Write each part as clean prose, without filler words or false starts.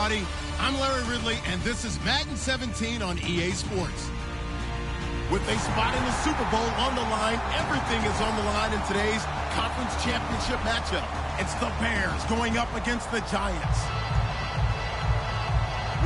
everybody. I'm Larry Ridley, and this is Madden 17 on EA Sports. With a spot in the Super Bowl on the line, everything is on the line in today's conference championship matchup. It's the Bears going up against the Giants.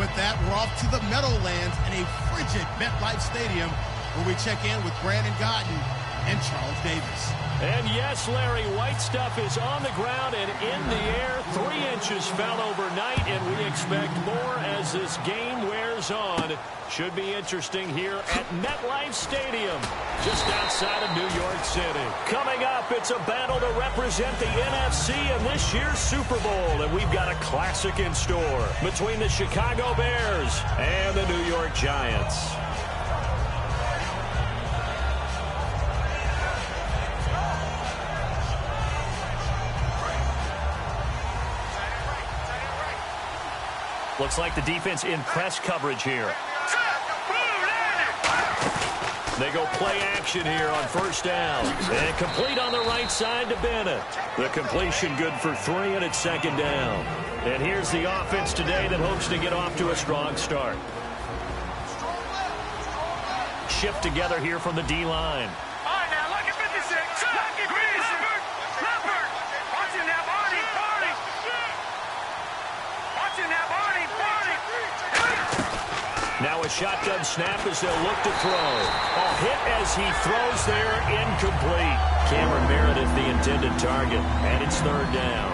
With that, we're off to the Meadowlands in a frigid MetLife Stadium, where we check in with Brandon Godden and Charles Davis. And yes, Larry, white stuff is on the ground and in the air. 3 inches fell overnight, and we expect more as this game wears on. Should be interesting here at MetLife Stadium, just outside of New York City. Coming up, it's a battle to represent the NFC in this year's Super Bowl, and we've got a classic in store between the Chicago Bears and the New York Giants. Looks like the defense in press coverage here. They go play action here on first down. And complete on the right side to Bennett. The completion good for 3, and it's second down. And here's the offense today that hopes to get off to a strong start. Shift together here from the D-line. Now a shotgun snap as they'll look to throw. A hit as he throws there, incomplete. Cameron Meredith, the intended target, and it's third down.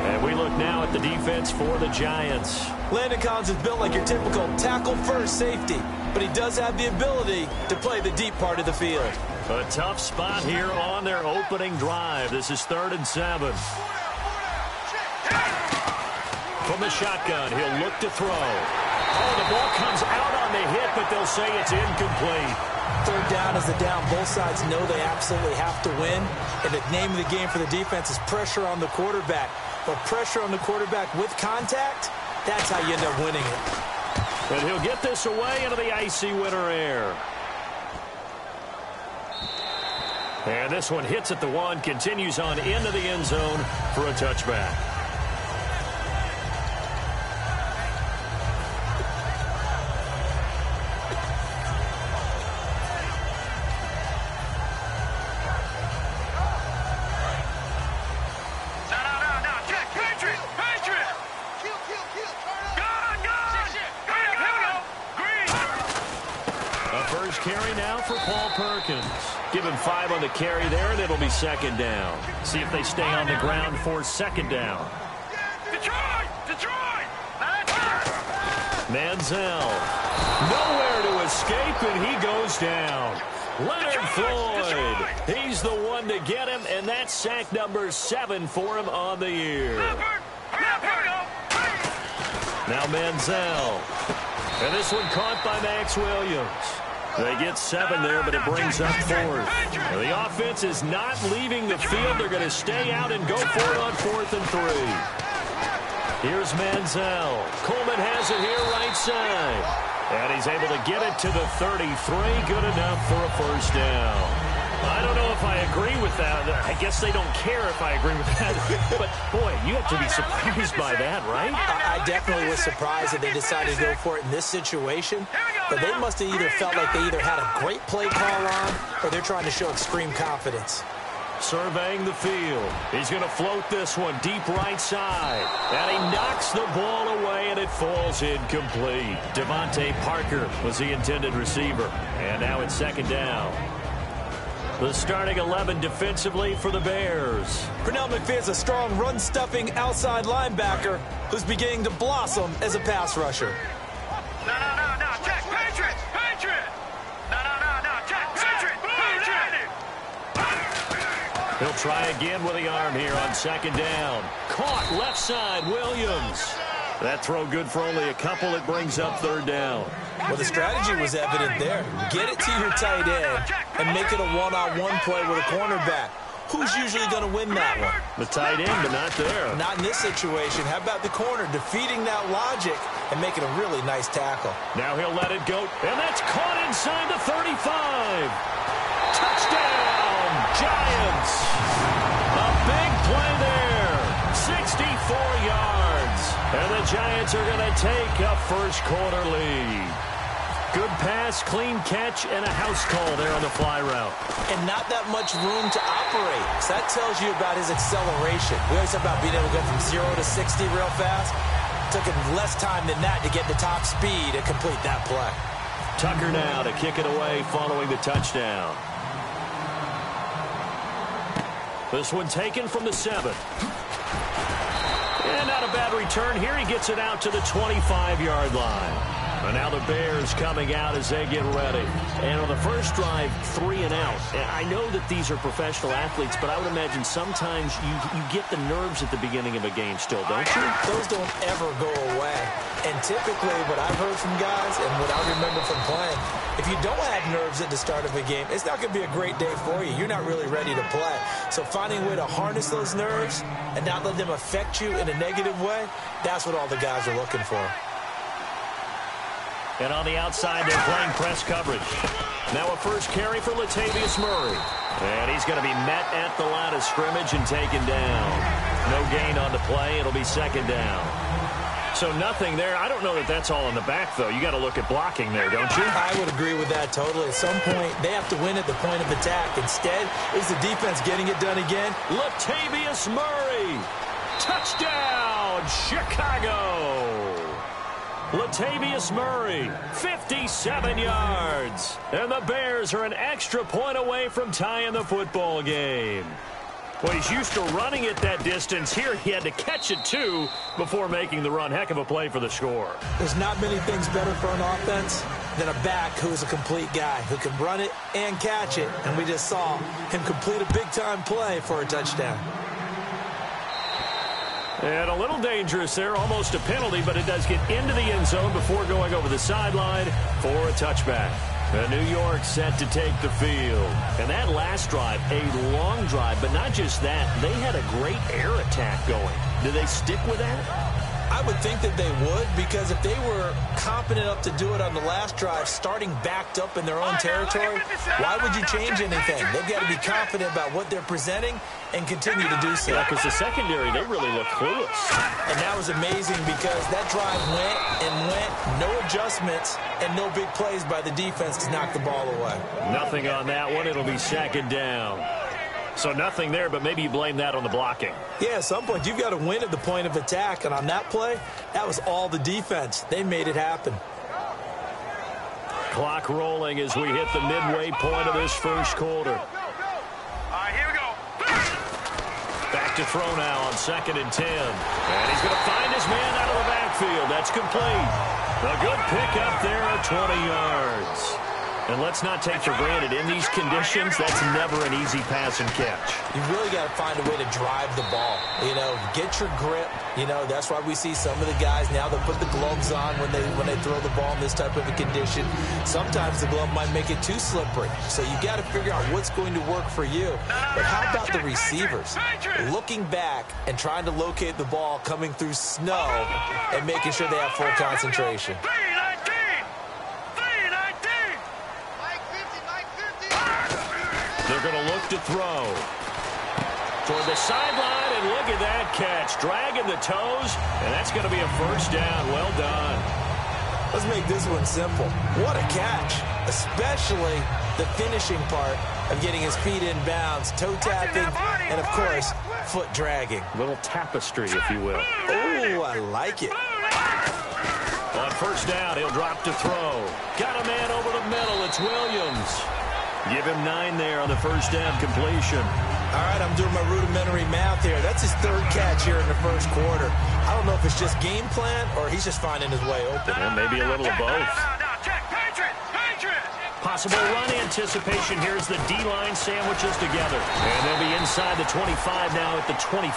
And we look now at the defense for the Giants. Landon Collins is built like your typical tackle-first safety, but he does have the ability to play the deep part of the field. A tough spot here on their opening drive. This is 3rd and 7. From the shotgun, he'll look to throw. Oh, the ball comes out on the hit, but they'll say it's incomplete. Third down is the down. Both sides know they absolutely have to win. And the name of the game for the defense is pressure on the quarterback. But pressure on the quarterback with contact, that's how you end up winning it. And he'll get this away into the icy winter air. And this one hits at the 1, continues on into the end zone for a touchback. Give him 5 on the carry there, and it'll be second down. See if they stay on the ground for second down. Detroit! Manziel. Nowhere to escape, and he goes down. Leonard Floyd. He's the one to get him, and that's sack number 7 for him on the year. Now Manziel. And this one caught by Max Williams. They get 7 there, but it brings up 4th. Now, the offense is not leaving the field. They're going to stay out and go for it on 4th and 3. Here's Manziel. Coleman has it here right side. And he's able to get it to the 33. Good enough for a first down. I don't know if I agree with that. I guess they don't care if I agree with that. But, boy, you have to be surprised by that, right? I definitely was surprised that they decided to go for it in this situation. But they must have either felt like they either had a great play call on or they're trying to show extreme confidence. Surveying the field. He's going to float this one deep right side. And he knocks the ball away, and it falls incomplete. Devontae Parker was the intended receiver. And now it's second down. The starting 11 defensively for the Bears. Pernell McPhee's a strong run-stuffing outside linebacker who's beginning to blossom as a pass rusher. No, check, Patriot! No, check, Patriot! He'll try again with the arm here on second down. Caught left side, Williams. That throw good for only a couple. It brings up third down. Well, the strategy was evident there. Get it to your tight end and make it a one-on-one play with a cornerback. Who's usually going to win that one? The tight end, but not there. Not in this situation. How about the corner defeating that logic and making a really nice tackle? Now he'll let it go, and that's caught inside the 35. Touchdown, Giants. A big play there. 64 yards. And the Giants are going to take a first-quarter lead. Good pass, clean catch, and a house call there on the fly route. And not that much room to operate. So that tells you about his acceleration. We always talk about being able to go from 0 to 60 real fast. It took him less time than that to get the top speed and complete that play. Tucker now to kick it away following the touchdown. This one taken from the 7. And not a bad return here. He gets it out to the 25-yard line. And now the Bears coming out as they get ready. And on the first drive, 3 and out. I know that these are professional athletes, but I would imagine sometimes you get the nerves at the beginning of a game still, don't you? Those don't ever go away. And typically what I've heard from guys and what I remember from playing, if you don't have nerves at the start of a game, it's not going to be a great day for you. You're not really ready to play. So finding a way to harness those nerves and not let them affect you in a negative way, that's what all the guys are looking for. And on the outside, they're playing press coverage. Now a first carry for Latavius Murray. And he's going to be met at the line of scrimmage and taken down. No gain on the play. It'll be second down. So nothing there. I don't know that that's all in the back, though. You got to look at blocking there, don't you? I would agree with that totally. At some point, they have to win at the point of attack. Instead, is the defense getting it done again? Latavius Murray. Touchdown, Chicago. Latavius Murray, 57 yards. And the Bears are an extra point away from tying the football game. Well, he's used to running it that distance. Here he had to catch it, too, before making the run. Heck of a play for the score. There's not many things better for an offense than a back who's a complete guy, who can run it and catch it. And we just saw him complete a big-time play for a touchdown. And a little dangerous there, almost a penalty, but it does get into the end zone before going over the sideline for a touchback. And New York set to take the field. And that last drive, a long drive, but not just that, they had a great air attack going. Do they stick with that? I would think that they would, because if they were competent enough to do it on the last drive, starting backed up in their own territory, why would you change anything? They've got to be confident about what they're presenting and continue to do so. Yeah, because the secondary, they really look clueless. And that was amazing because that drive went and went, no adjustments, and no big plays by the defense to knock the ball away. Nothing on that one. It'll be second down. So nothing there, but maybe you blame that on the blocking. Yeah, at some point you've got to win at the point of attack. And on that play, that was all the defense. They made it happen. Clock rolling as we hit the midway point of this first quarter. All right, here we go. Back to throw now on 2nd and 10. And he's going to find his man out of the backfield. That's complete. A good pickup there at 20 yards. And let's not take for granted, in these conditions, that's never an easy pass and catch. You really got to find a way to drive the ball. You know, get your grip. You know, that's why we see some of the guys now that put the gloves on when they throw the ball in this type of a condition. Sometimes the glove might make it too slippery. So you got to figure out what's going to work for you. But how about the receivers? Looking back and trying to locate the ball coming through snow and making sure they have full concentration. They're going to look to throw. Toward the sideline, and look at that catch. Dragging the toes, and that's going to be a first down. Well done. Let's make this one simple. What a catch, especially the finishing part of getting his feet in bounds, toe tapping, and, of course, foot dragging. A little tapestry, if you will. Oh, I like it. On first down, he'll drop to throw. Got a man over the middle. It's Williams. Give him 9 there on the first down completion. All right, I'm doing my rudimentary math here. That's his 3rd catch here in the first quarter. I don't know if it's just game plan or he's just finding his way open. Yeah, maybe a little of both. Possible run anticipation here as the D-line sandwiches together. And they'll be inside the 25 now at the 24.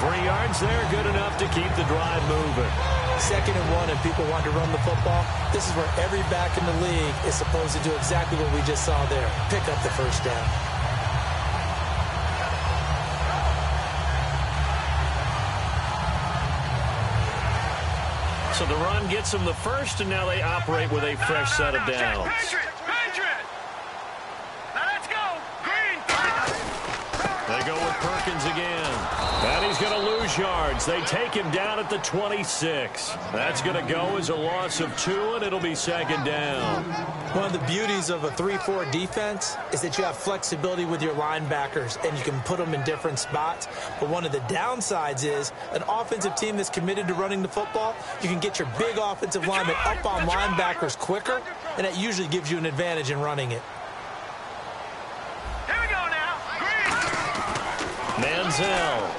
3 yards there, good enough to keep the drive moving. 2nd and 1 and people want to run the football. This is where every back in the league is supposed to do exactly what we just saw there. Pick up the first down. So the run gets them the first, and now they operate with a fresh set of downs. They go with Perkins again. And he's going to lose yards. They take him down at the 26. That's going to go as a loss of 2, and it'll be second down. One of the beauties of a 3-4 defense is that you have flexibility with your linebackers, and you can put them in different spots. But one of the downsides is an offensive team that's committed to running the football, you can get your big offensive linemen up on linebackers quicker, and that usually gives you an advantage in running it. Here we go now. Manziel.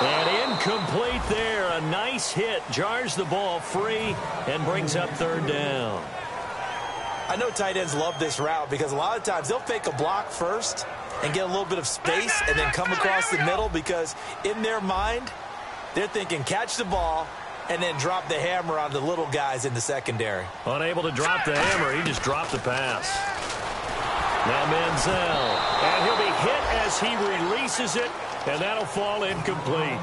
And incomplete there. A nice hit. Jars the ball free and brings up third down. I know tight ends love this route because a lot of times they'll fake a block first and get a little bit of space and then come across the middle because in their mind, they're thinking catch the ball and then drop the hammer on the little guys in the secondary. Unable to drop the hammer. He just dropped the pass. Now Manziel. And he'll be hit as he releases it, and that'll fall incomplete.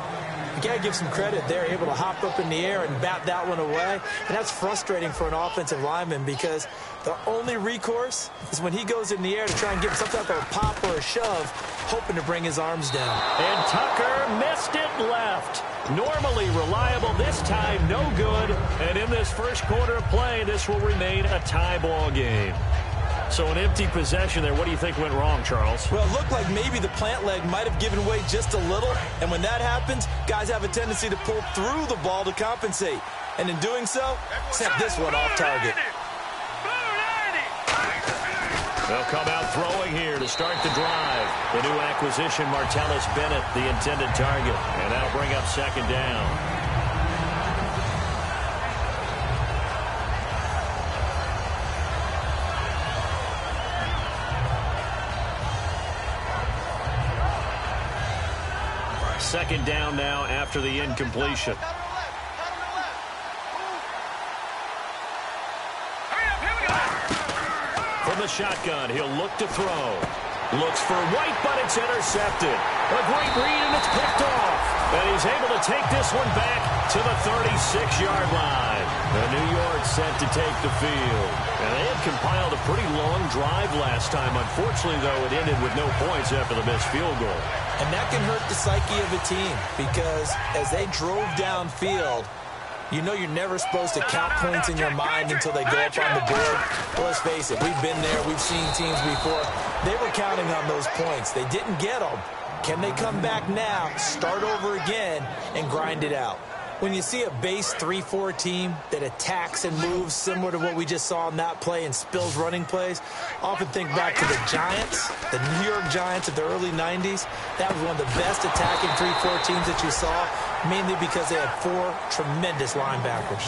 You got to give some credit. They're able to hop up in the air and bat that one away. And that's frustrating for an offensive lineman because the only recourse is when he goes in the air to try and get some type of a pop or a shove, hoping to bring his arms down. And Tucker missed it left. Normally reliable, this time no good. And in this first quarter of play, this will remain a tie ball game. So an empty possession there. What do you think went wrong, Charles? Well, it looked like maybe the plant leg might have given way just a little. And when that happens, guys have a tendency to pull through the ball to compensate. And in doing so, sent this one off target. They'll come out throwing here to start the drive. The new acquisition, Martellus Bennett, the intended target. And that'll bring up second down. Second down now after the incompletion. From the shotgun, he'll look to throw. Looks for White, but it's intercepted. A great read, and it's picked off. And he's able to take this one back to the 36-yard line. The New York set to take the field. And they had compiled a pretty long drive last time. Unfortunately, though, it ended with no points after the missed field goal. And that can hurt the psyche of a team because as they drove downfield, you know you're never supposed to count points in your mind until they go up on the board. Well, let's face it, we've been there. We've seen teams before. They were counting on those points. They didn't get them. Can they come back now, start over again, and grind it out? When you see a base 3-4 team that attacks and moves similar to what we just saw in that play and spills running plays, often think back to the Giants, the New York Giants of the early 90s. That was one of the best attacking 3-4 teams that you saw, mainly because they had 4 tremendous linebackers.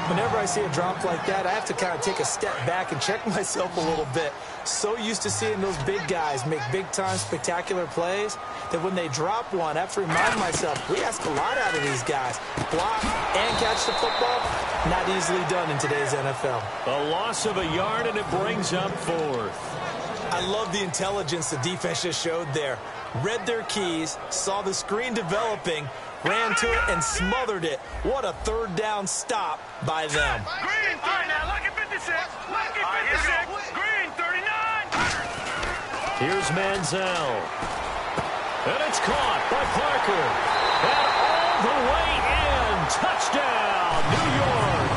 Whenever I see a drop like that, I have to kind of take a step back and check myself a little bit. So used to seeing those big guys make big-time spectacular plays that when they drop one, I have to remind myself, we ask a lot out of these guys. Block and catch the football, not easily done in today's NFL. A loss of a yard, and it brings up fourth. I love the intelligence the defense just showed there. Read their keys, saw the screen developing, ran to it, and smothered it. What a third down stop by them. Green, 39. Look at 56. Look at 56. Green, 39. Here's Manziel. And it's caught by Parker. And all the way in. Touchdown, New York.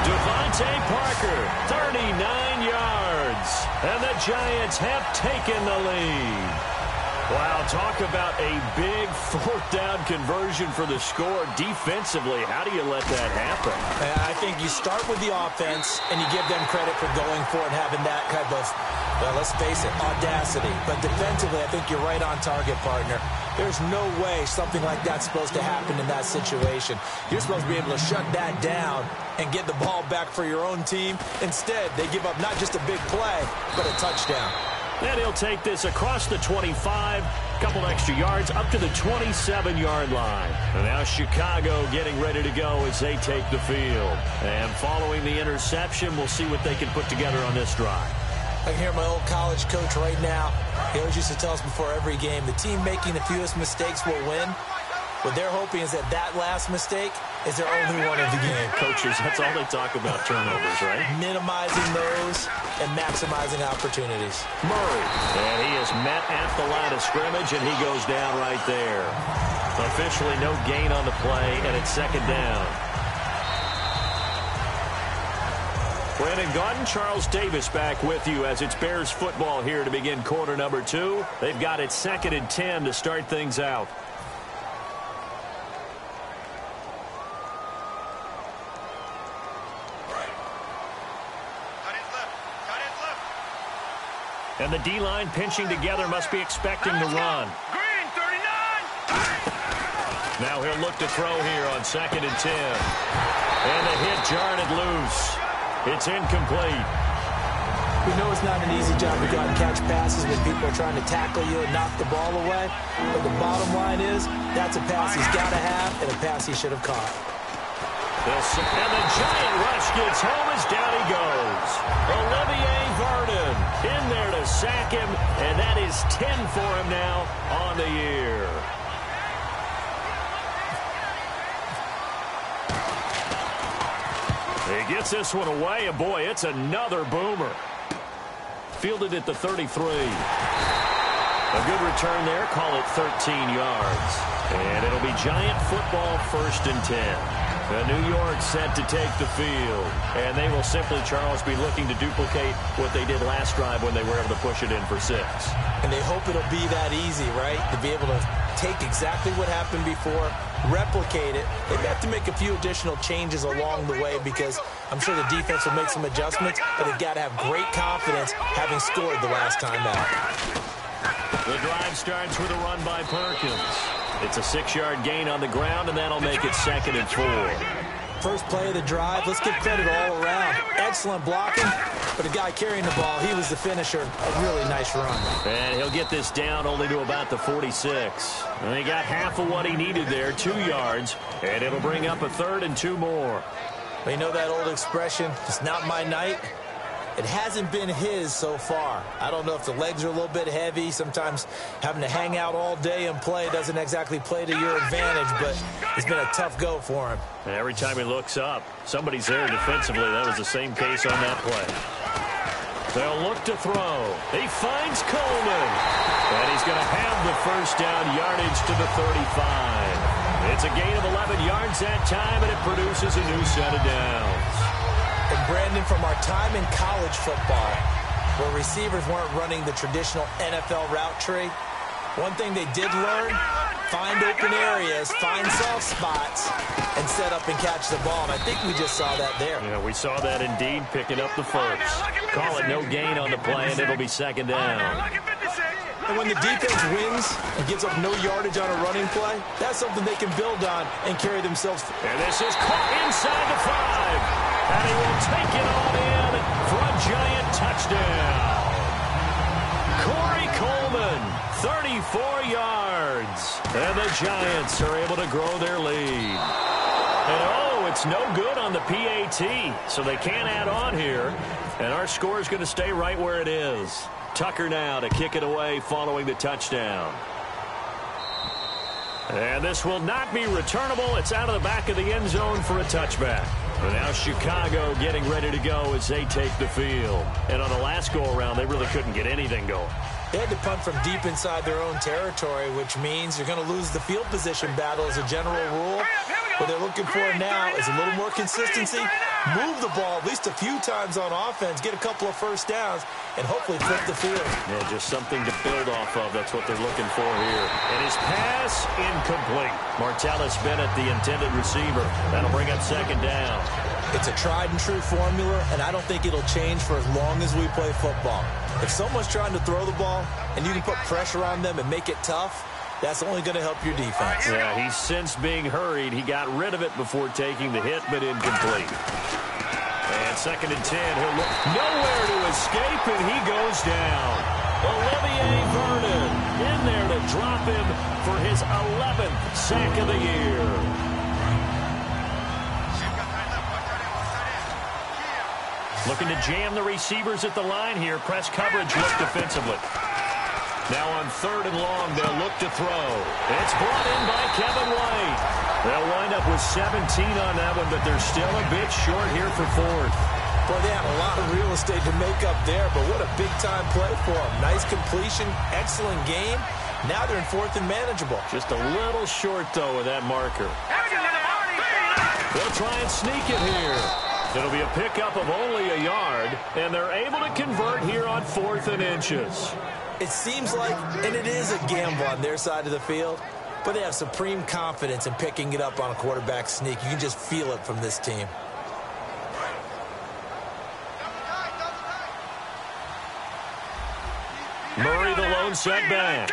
Devontae Parker, 39 yards. And the Giants have taken the lead. Wow, talk about a big fourth down conversion for the score. Defensively, how do you let that happen? I think you start with the offense, and you give them credit for going for it and having that kind of, well, let's face it, audacity. But defensively, I think you're right on target, partner. There's no way something like that's supposed to happen in that situation. You're supposed to be able to shut that down and get the ball back for your own team. Instead, they give up not just a big play, but a touchdown. And he'll take this across the 25, a couple extra yards, up to the 27-yard line. And now Chicago getting ready to go as they take the field. And following the interception, we'll see what they can put together on this drive. I can hear my old college coach right now. He always used to tell us before every game, the team making the fewest mistakes will win. What they're hoping is that that last mistake is their only one in the game. Coaches, that's all they talk about, turnovers, right? Minimizing those and maximizing opportunities. Murray, and he is met at the line of scrimmage, and he goes down right there. Officially no gain on the play, and it's second down. Brandon Gaudin, Charles Davis back with you as it's Bears football here to begin quarter number 2. They've got it 2nd and 10 to start things out. And the D-line pinching together, must be expecting to run. Green, 39. Now he'll look to throw here on 2nd and 10. And the hit jarred it loose. It's incomplete. We know it's not an easy job to go out and catch passes when people are trying to tackle you and knock the ball away. But the bottom line is, that's a pass he's got to have and a pass he should have caught. And the giant rush gets home as down he goes. Olivier Vernon in there to sack him, and that is 10 for him now on the year. He gets this one away, and boy, it's another boomer. Fielded at the 33. A good return there, call it 13 yards. And it'll be Giant football 1st and 10. New York set to take the field. And they will simply, Charles, be looking to duplicate what they did last drive when they were able to push it in for 6. And they hope it'll be that easy, right? To be able to take exactly what happened before, replicate it. They may have to make a few additional changes along the way because I'm sure the defense will make some adjustments, but they've got to have great confidence having scored the last time out. The drive starts with a run by Perkins. It's a 6-yard gain on the ground, and that'll make it 2nd and 4. First play of the drive, let's give credit all around. Excellent blocking, but the guy carrying the ball, he was the finisher. A really nice run. And he'll get this down only to about the 46. And he got half of what he needed there, 2 yards, and it'll bring up a 3rd and 2 more. Well, you know that old expression, it's not my night. It hasn't been his so far. I don't know if the legs are a little bit heavy. Sometimes having to hang out all day and play doesn't exactly play to your advantage, but it's been a tough go for him. And every time he looks up, somebody's there defensively. That was the same case on that play. They'll look to throw. He finds Coleman. And he's going to have the first down, yardage to the 35. It's a gain of 11 yards that time, and it produces a new set of downs. And Brandon, from our time in college football, where receivers weren't running the traditional NFL route tree, one thing they did learn, find open areas, find soft spots, and set up and catch the ball. And I think we just saw that there. Yeah, we saw that indeed, picking up the first. Call it no gain on the play, and it'll be 2nd down. And when the defense wins and gives up no yardage on a running play, that's something they can build on and carry themselves. And this is caught inside the 5. And he will take it on in for a Giant touchdown. Corey Coleman, 34 yards. And the Giants are able to grow their lead. And it's no good on the PAT, so they can't add on here. And our score is going to stay right where it is. Tucker now to kick it away following the touchdown. And this will not be returnable. It's out of the back of the end zone for a touchback. And now Chicago getting ready to go as they take the field. And on the last go-around, they really couldn't get anything going. They had to punt from deep inside their own territory, which means you're going to lose the field position battle as a general rule. What they're looking for now is a little more consistency, move the ball at least a few times on offense, get a couple of first downs, and hopefully flip the field. Yeah, just something to build off of. That's what they're looking for here. And his pass, incomplete. Martellus Bennett, the intended receiver. That'll bring up 2nd down. It's a tried-and-true formula, and I don't think it'll change for as long as we play football. If someone's trying to throw the ball, and you can put pressure on them and make it tough, that's only going to help your defense. Yeah, he's since being hurried. He got rid of it before taking the hit, but incomplete. And 2nd and 10. He'll look nowhere to escape, and he goes down. Olivier Vernon in there to drop him for his 11th sack of the year. Looking to jam the receivers at the line here. Press coverage look defensively. Now on 3rd and long, they'll look to throw. It's brought in by Kevin White. They'll wind up with 17 on that one, but they're still a bit short here for fourth. Boy, they had a lot of real estate to make up there, but what a big-time play for them. Nice completion, excellent game. Now they're in fourth and manageable. Just a little short, though, with that marker. They'll try and sneak it here. It'll be a pickup of only a yard, and they're able to convert here on 4th and inches. It seems like, and it is a gamble on their side of the field, but they have supreme confidence in picking it up on a quarterback sneak. You can just feel it from this team. Murray, the lone setback.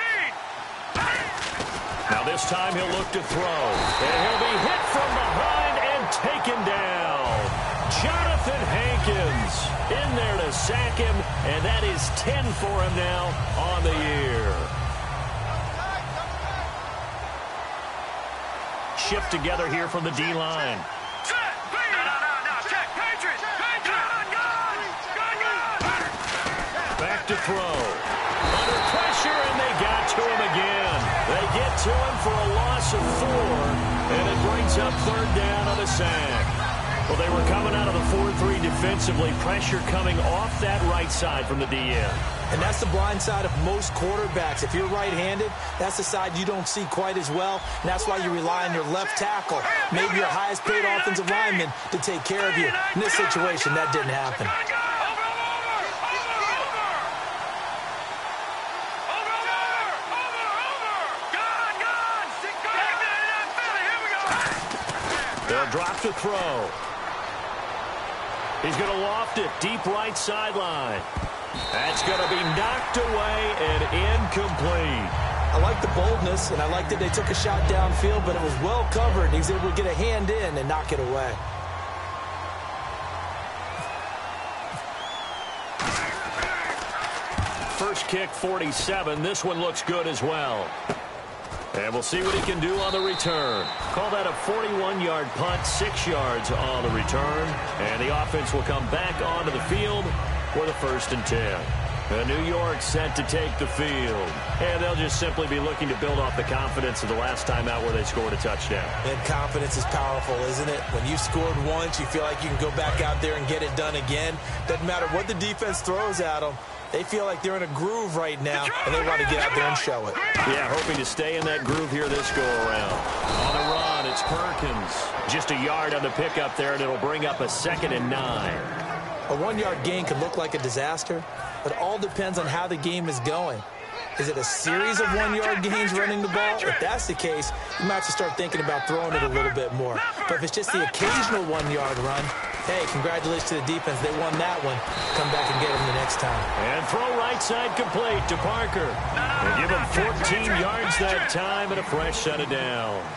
Now this time he'll look to throw. And he'll be hit from behind and taken down. Jonathan Hankins in there to sack him, and that is 10 for him now on the year. Shift together here from the D-line. Back to throw. Under pressure, and they got to him again. They get to him for a loss of 4, and it brings up 3rd down on the sack. Well, they were coming out of the 4-3 defensively. Pressure coming off that right side from the DN. And that's the blind side of most quarterbacks. If you're right-handed, that's the side you don't see quite as well, and that's why you rely on your left tackle, maybe your highest-paid offensive lineman, to take care of you. In this situation, that didn't happen. They'll drop to throw. He's going to loft it deep right sideline. That's going to be knocked away and incomplete. I like the boldness, and I like that they took a shot downfield, but it was well covered. He was able to get a hand in and knock it away. First kick, 47. This one looks good as well. And we'll see what he can do on the return. Call that a 41-yard punt, 6 yards on the return. And the offense will come back onto the field for the 1st and 10. New York set to take the field. And they'll just simply be looking to build off the confidence of the last time out where they scored a touchdown. And confidence is powerful, isn't it? When you've scored once, you feel like you can go back out there and get it done again. Doesn't matter what the defense throws at them. They feel like they're in a groove right now, and they want to get out there and show it. Yeah, hoping to stay in that groove here this go-around. On the run, it's Perkins. Just a yard on the pickup there, and it'll bring up a 2nd and 9. A 1-yard gain could look like a disaster, but it all depends on how the game is going. Is it a series of 1-yard gains running the ball? If that's the case, you might have to start thinking about throwing it a little bit more. But if it's just the occasional 1-yard run, hey, congratulations to the defense. They won that one. Come back and get them the next time. And throw right side complete to Parker. They give him 14 yards that time and a fresh set of downs.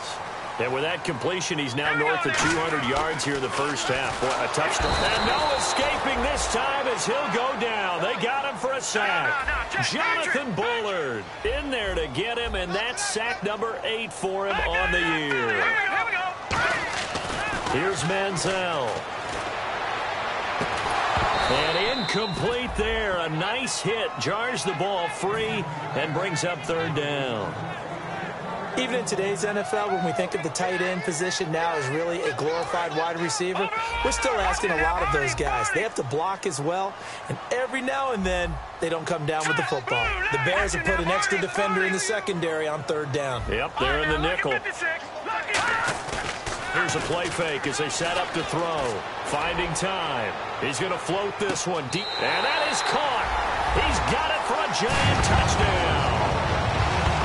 And with that completion, he's now north of 200 yards here in the first half. What a touchdown. And no escaping this time as he'll go down. They got him for a sack. Jonathan Bullard in there to get him, and that's sack number 8 for him on the year. Here's Manziel. And incomplete there. A nice hit. Jars the ball free and brings up 3rd down. Even in today's NFL, when we think of the tight end position now as really a glorified wide receiver, we're still asking a lot of those guys. They have to block as well, and every now and then, they don't come down with the football. The Bears have put an extra defender in the secondary on 3rd down. Yep, they're in the nickel. Here's a play fake as they set up to throw. Finding time. He's going to float this one deep, and that is caught. He's got it for a giant touchdown.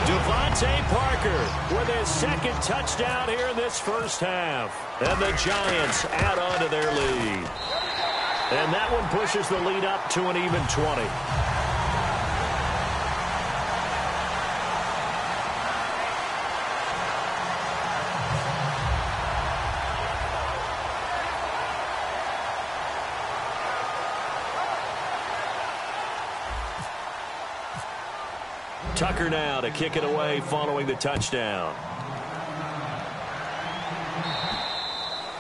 Devontae Parker with his 2nd touchdown here in this first half. And the Giants add on to their lead. And that one pushes the lead up to an even 20. Tucker now to kick it away following the touchdown.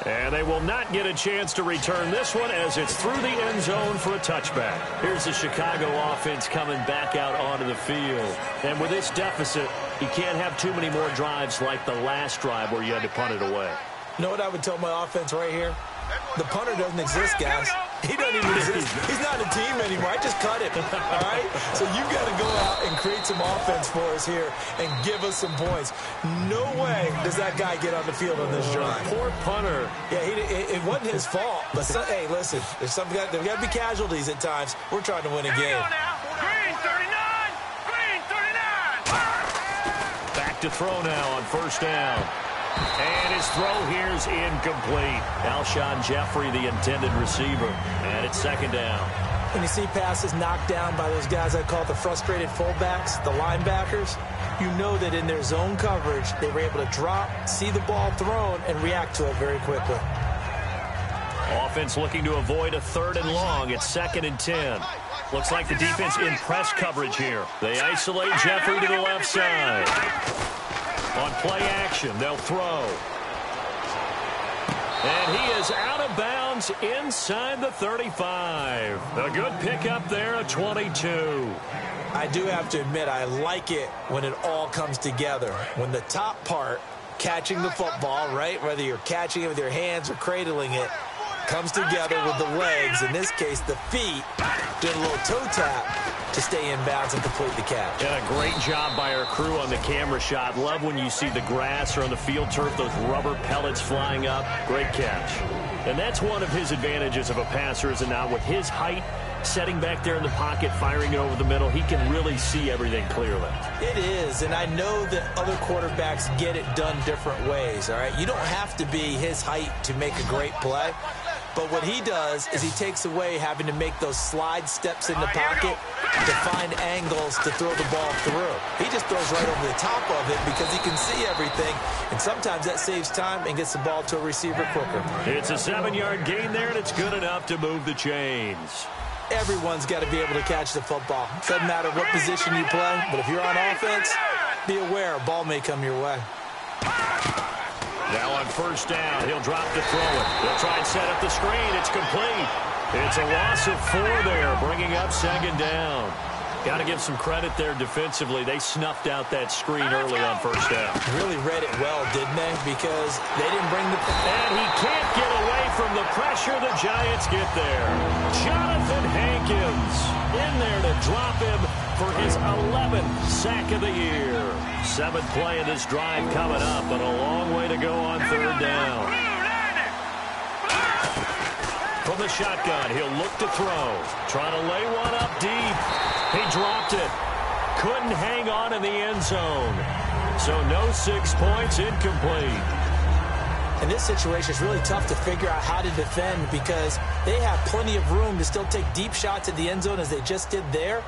And they will not get a chance to return this one as it's through the end zone for a touchback. Here's the Chicago offense coming back out onto the field. And with this deficit, you can't have too many more drives like the last drive where you had to punt it away. You know what I would tell my offense right here? The punter doesn't exist, guys. He doesn't even exist. He's not a team anymore. I just cut him, all right? So you've got to go out and create some offense for us here and give us some points. No way does that guy get on the field on this drive. Poor punter. Yeah, it wasn't his fault. But, hey, listen, there's got to be casualties at times. We're trying to win a game. Green 39! Green 39! Back to throw now on first down. And his throw here is incomplete. Alshon Jeffrey, the intended receiver. And it's second down. When you see passes knocked down by those guys I call the frustrated fullbacks, the linebackers, you know that in their zone coverage, they were able to drop, see the ball thrown, and react to it very quickly. Offense looking to avoid a 3rd and long. It's 2nd and 10. Looks like the defense in press coverage here. They isolate Jeffrey to the left side. On play action, they'll throw. And he is out of bounds inside the 35. A good pickup there at 22. I do have to admit, I like it when it all comes together. When the top part, catching the football, right, whether you're catching it with your hands or cradling it, comes together with the legs, in this case the feet, doing a little toe tap to stay in bounds and complete the catch. And a great job by our crew on the camera shot. Love when you see the grass or on the field turf, those rubber pellets flying up. Great catch. And that's one of his advantages of a passer, is it not? With his height, setting back there in the pocket, firing it over the middle, he can really see everything clearly. It is, and I know that other quarterbacks get it done different ways, all right? You don't have to be his height to make a great play. But what he does is he takes away having to make those slide steps in the pocket to find angles to throw the ball through. He just throws right over the top of it because he can see everything, and sometimes that saves time and gets the ball to a receiver quicker. It's a 7-yard gain there, and it's good enough to move the chains. Everyone's got to be able to catch the football. Doesn't matter what position you play, but if you're on offense, be aware a ball may come your way. Now on first down, he'll drop to throw it. They'll try and set up the screen. It's complete. It's a loss of 4 there, bringing up 2nd down. Got to give some credit there defensively. They snuffed out that screen early on first down. Really read it well, didn't they? Because they didn't bring the... And he can't get away from the pressure. The Giants get there. Jonathan Hankins in there to drop him for his 11th sack of the year. 7th play of this drive coming up, but a long way to go on 3rd down. From the shotgun, he'll look to throw. Trying to lay one up deep. He dropped it. Couldn't hang on in the end zone. So no 6 points, incomplete. In this situation, it's really tough to figure out how to defend because they have plenty of room to still take deep shots at the end zone as they just did there.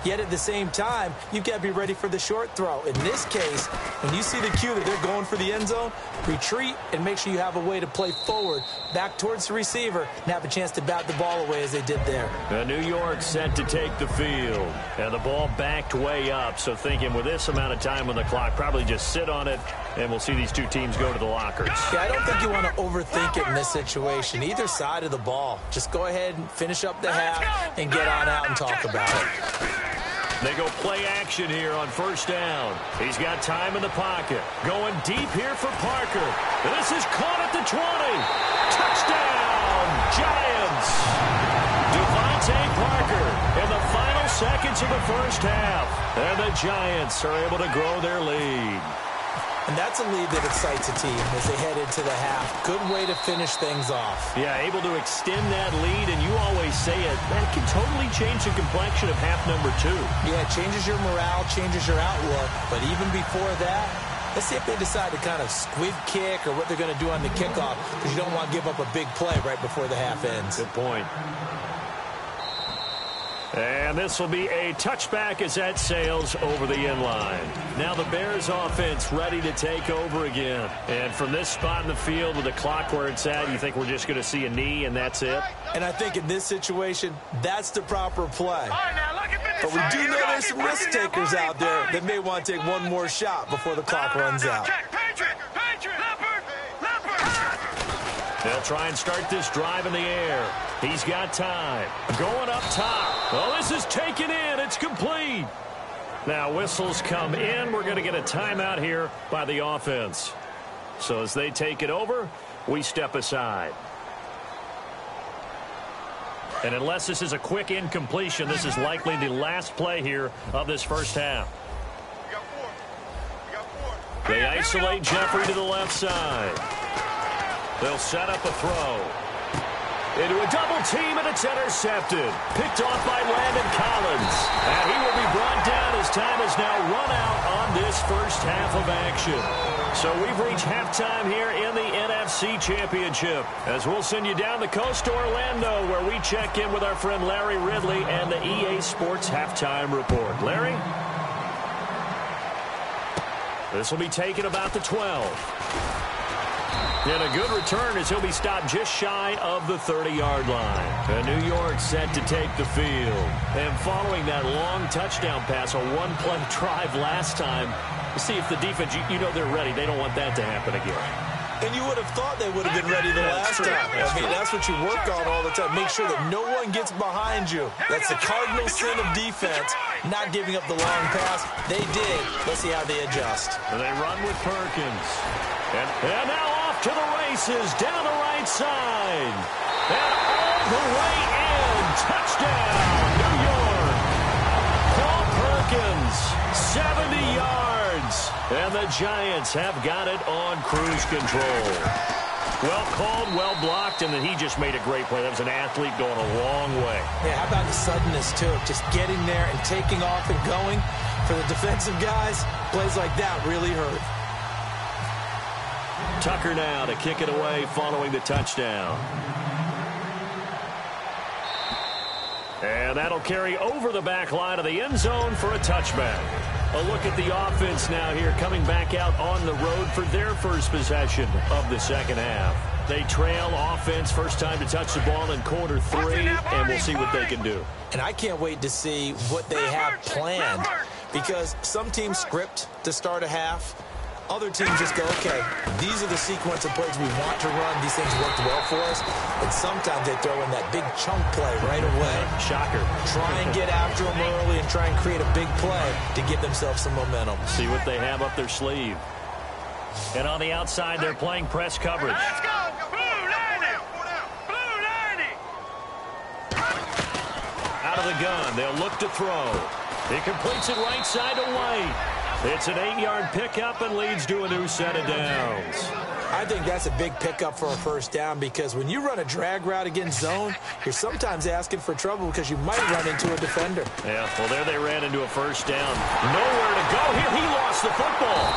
Yet at the same time, you've got to be ready for the short throw. In this case, when you see the cue that they're going for the end zone, retreat and make sure you have a way to play forward, back towards the receiver, and have a chance to bat the ball away as they did there. New York set to take the field. And the ball backed way up, so thinking with this amount of time on the clock, probably just sit on it, and we'll see these two teams go to the lockers. Yeah, I don't think you want to overthink it in this situation. Either side of the ball. Just go ahead and finish up the half and get on out and talk about it. They go play action here on first down. He's got time in the pocket. Going deep here for Parker. This is caught at the 20. Touchdown, Giants. Devontae Parker in the final seconds of the first half. And the Giants are able to grow their lead. And that's a lead that excites a team as they head into the half. Good way to finish things off. Yeah, able to extend that lead, and you always say it, that can totally change the complexion of half number 2. Yeah, it changes your morale, changes your outlook. But even before that, let's see if they decide to kind of squib kick or what they're going to do on the kickoff, because you don't want to give up a big play right before the half ends. Good point. And this will be a touchback as that sails over the end line. Now the Bears offense ready to take over again. And from this spot in the field with the clock where it's at, you think we're just going to see a knee and that's it? And I think in this situation, that's the proper play. But we do know there's some risk takers out there that may want to take one more shot before the clock runs out. They'll try and start this drive in the air. He's got time. Going up top. Well, this is taken in. It's complete. Now whistles come in. We're going to get a timeout here by the offense. So as they take it over, we step aside. And unless this is a quick incompletion, this is likely the last play here of this first half. They isolate Jeffrey to the left side. They'll set up a throw. Into a double team, and it's intercepted. Picked off by Landon Collins. And he will be brought down as time has now run out on this first half of action. So we've reached halftime here in the NFC Championship, as we'll send you down the coast to Orlando, where we check in with our friend Larry Ridley and the EA Sports Halftime Report. Larry? This will be taken about the 12. And a good return as he'll be stopped just shy of the 30-yard line. And New York set to take the field. And following that long touchdown pass, a one-play drive last time, we'll see if the defense, you know they're ready. They don't want that to happen again. And you would have thought they would have been ready the last time. I mean, that's what you work on all the time. Make sure that no one gets behind you. That's the cardinal sin of defense, not giving up the long pass. They did. Let's see how they adjust. And they run with Perkins. And now off to the races, down the right side. And all the way in. Touchdown, New York. Paul Perkins, 70 yards. And the Giants have got it on cruise control. Well called, well blocked, and then he just made a great play. That was an athlete going a long way. Yeah, how about the suddenness, too? Just getting there and taking off and going. For the defensive guys, plays like that really hurt. Tucker now to kick it away following the touchdown. And that'll carry over the back line of the end zone for a touchback. A look at the offense now here, coming back out on the road for their first possession of the second half. They trail offense, first time to touch the ball in quarter 3, and we'll see what they can do. And I can't wait to see what they have planned, because some teams script to start a half. Other teams just go, okay, these are the sequence of plays we want to run. These things worked well for us. And sometimes they throw in that big chunk play right away. Shocker. Try and get after them early and try and create a big play to give themselves some momentum. See what they have up their sleeve. And on the outside, they're playing press coverage. Let's go! Blue 90! Blue 90! Out of the gun, they'll look to throw. He completes it right side to White. It's an 8-yard pickup and leads to a new set of downs. I think that's a big pickup for a first down, because when you run a drag route against zone, you're sometimes asking for trouble because you might run into a defender. Yeah, well, there they ran into a first down. Nowhere to go here. He lost the football.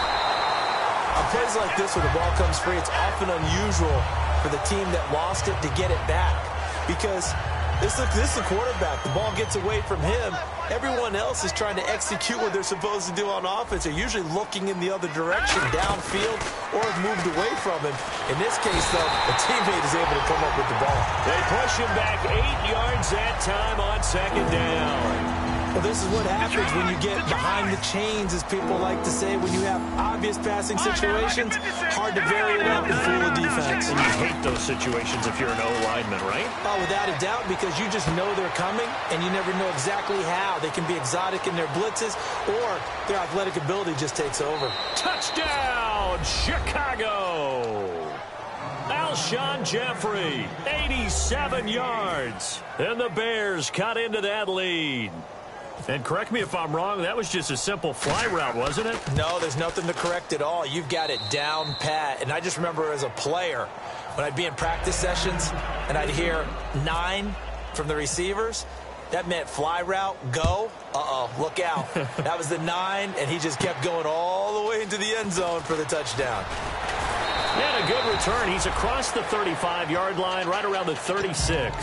On plays like this where the ball comes free, it's often unusual for the team that lost it to get it back, because this is the quarterback. The ball gets away from him. Everyone else is trying to execute what they're supposed to do on offense. They're usually looking in the other direction, downfield, or have moved away from him. In this case, though, a teammate is able to come up with the ball. They push him back 8 yards that time on second down. Well, this is what happens when you get behind the chains, as people like to say. When you have obvious passing situations, hard to vary it up and fool the defense. And you hate those situations if you're an O-lineman, right? Oh, without a doubt, because you just know they're coming, and you never know exactly how. They can be exotic in their blitzes, or their athletic ability just takes over. Touchdown, Chicago! Alshon Jeffrey, 87 yards. And the Bears cut into that lead. And correct me if I'm wrong, that was just a simple fly route, wasn't it? No, there's nothing to correct at all. You've got it down pat. And I just remember as a player, when I'd be in practice sessions and I'd hear 9 from the receivers, that meant fly route, go. Uh-oh, look out. That was the 9, and he just kept going all the way into the end zone for the touchdown. And a good return. He's across the 35-yard line, right around the 36.